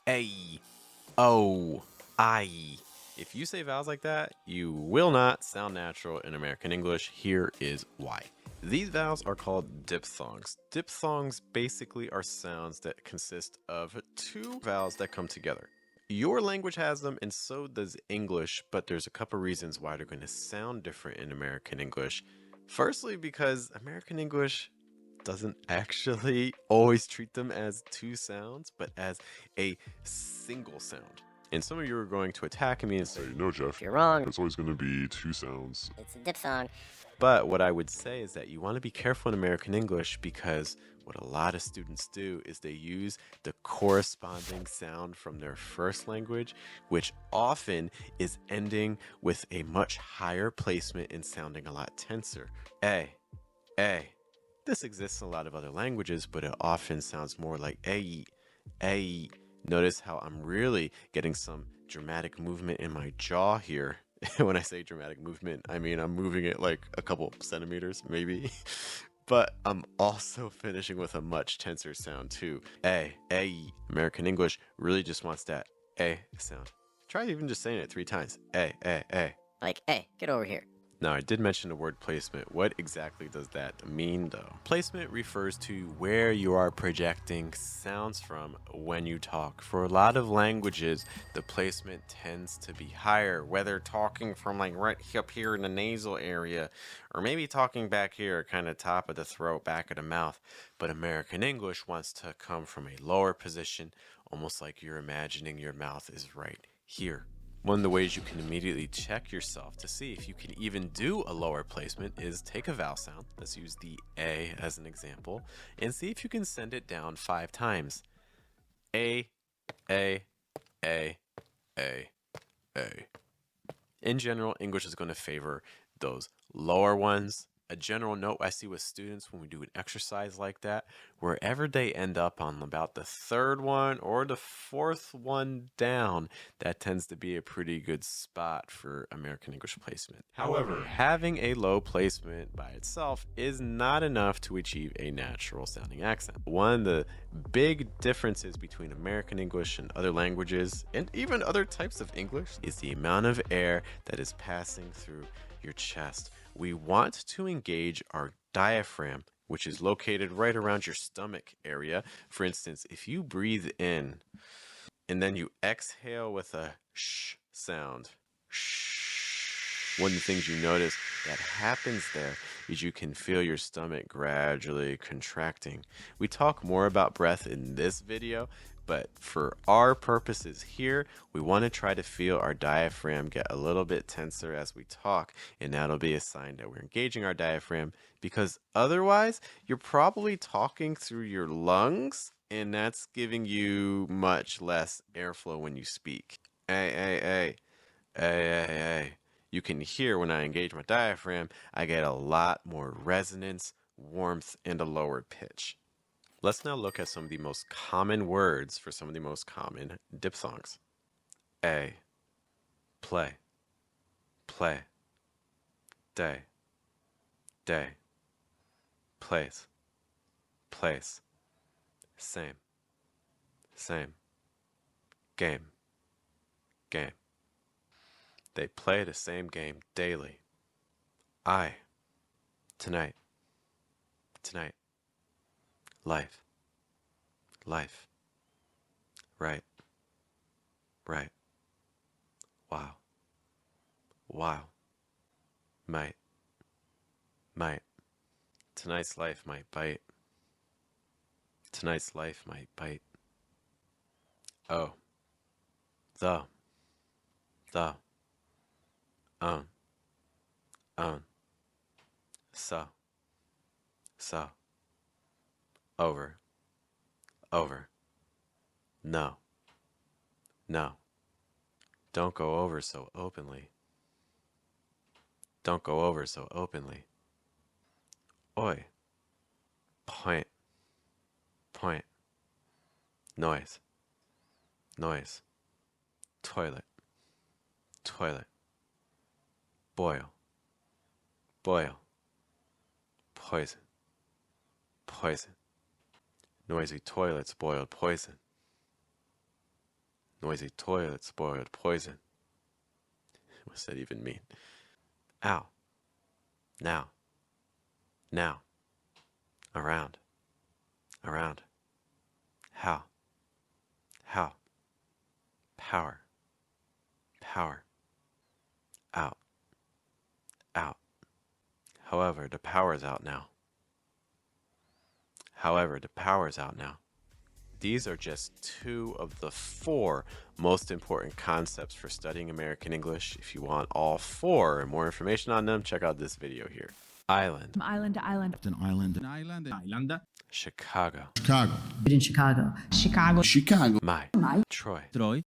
A, O, I. If you say vowels like that, you will not sound natural in American English. Here is why. These vowels are called diphthongs. Diphthongs basically are sounds that consist of two vowels that come together. Your language has them and so does English, but there's a couple reasons why they're going to sound different in American English. Firstly, because American English doesn't actually always treat them as two sounds, but as a single sound. And some of you are going to attack me and say, No, Geoff, You're wrong. it's always going to be two sounds. It's a diphthong. but what I would say is that you want to be careful in American English because what a lot of students do is they use the corresponding sound from their first language, which often is ending with a much higher placement and sounding a lot tenser. A, A. This exists in a lot of other languages, but it often sounds more like A, A. Notice how I'm really getting some dramatic movement in my jaw here. When I say dramatic movement, I mean I'm moving it like a couple centimeters, maybe. But I'm also finishing with a much tenser sound too. A. American English really just wants that A sound. Try even just saying it 3 times. A. Like, hey, get over here. Now, I did mention the word placement. What exactly does that mean, though? Placement refers to where you are projecting sounds from when you talk. For a lot of languages, the placement tends to be higher, whether talking from like right up here in the nasal area, or maybe talking back here, kind of top of the throat, back of the mouth. But American English wants to come from a lower position, almost like you're imagining your mouth is right here. One of the ways you can immediately check yourself to see if you can even do a lower placement is take a vowel sound. Let's use the A as an example and see if you can send it down 5 times. A, A, A, A, A. In general, English is going to favor those lower ones. A general note I see with students when we do an exercise like that, wherever they end up on about the 3rd one or the 4th one down, that tends to be a pretty good spot for American English placement. However, having a low placement by itself is not enough to achieve a natural sounding accent. One of the big differences between American English and other languages, and even other types of English, is the amount of air that is passing through your chest. We want to engage our diaphragm, which is located right around your stomach area. For instance, if you breathe in and then you exhale with a sh sound, one of the things you notice that happens there is you can feel your stomach gradually contracting. We talk more about breath in this video, but for our purposes here, we want to try to feel our diaphragm get a little bit tenser as we talk, and that'll be a sign that we're engaging our diaphragm, because otherwise, you're probably talking through your lungs, and that's giving you much less airflow when you speak. Hey. You can hear when I engage my diaphragm, I get a lot more resonance, warmth, and a lower pitch. Let's now look at some of the most common words for some of the most common diphthongs. A, play, play, day, place, same, game. They play the same game daily. Tonight, life, right, wow, might. Tonight's life might bite. Oh, the, um, so, over, no, don't go over so openly. Oi, point, noise, toilet, boil, poison, noisy toilets boiled poison. Noisy toilet spoiled poison. What's that even mean? Ow. Now. Now. Around. Around. How. How. Power. Power. Out. Out. However, the power's out now. However, the power's out now. These are just 2 of the 4 most important concepts for studying American English. If you want all 4 and more information on them, check out this video here. Island. Island to island. An island. An island. Island. Chicago. Chicago. In Chicago. Chicago. My. Troy. Troy.